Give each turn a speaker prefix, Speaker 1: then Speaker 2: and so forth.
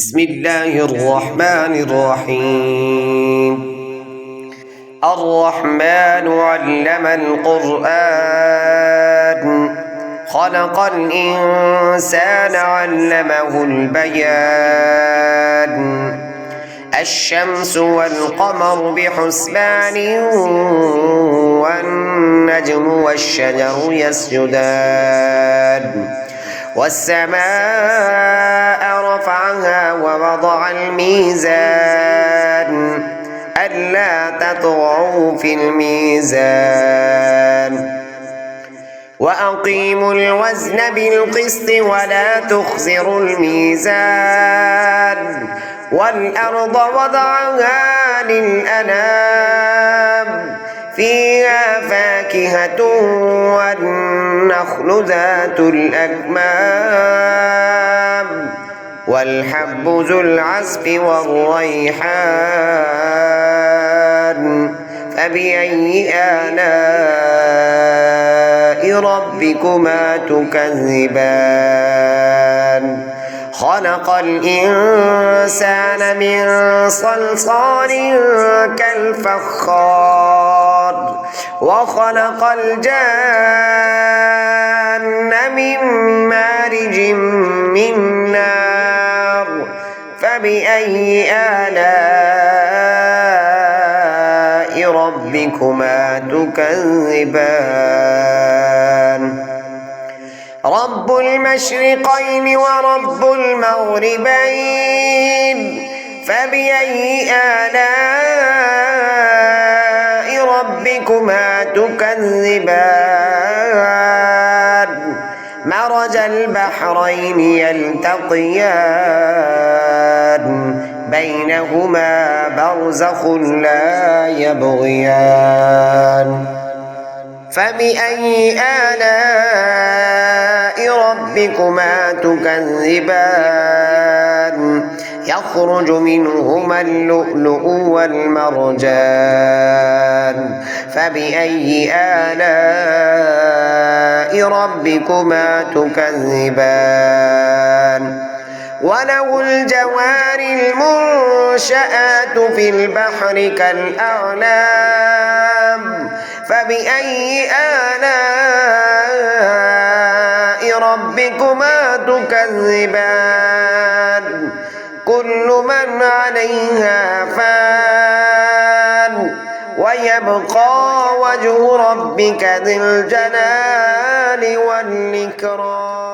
Speaker 1: بسم الله الرحمن الرحيم. الرحمن علم القرآن خلق الإنسان علمه البيان. الشمس والقمر بحسبان والنجم والشجر يسجدان. والسماء رفعها ووضع الميزان ألا تطغوا في الميزان وأقيموا الوزن بالقسط ولا تخسروا الميزان. والأرض وضعها للأنام فيها فاكهة والنخل ذات الأكمام والحب ذو العصف والريحان. فبأي آلاء ربكما تكذبان؟ خلق الإنسان من صلصال كالفخار وخلق الجان من مارج من نار. فبأي آلاء ربكما تكذبان؟ رب المشرقين ورب المغربين. فبأي آلاء ربكما تكذبان؟ مرج البحرين يلتقيان بينهما برزخ لا يبغيان. فبأي آلاء ربكما تكذبان؟ يخرج منهما اللؤلؤ والمرجان. فبأي آلاء ربكما تكذبان؟ وله الجوار المنشآت في البحر كالأعلام. فبأي آلاء ربكما تكذبان؟ كل من عليها فان ويبقى وجه ربك ذي الجلال والإكرام.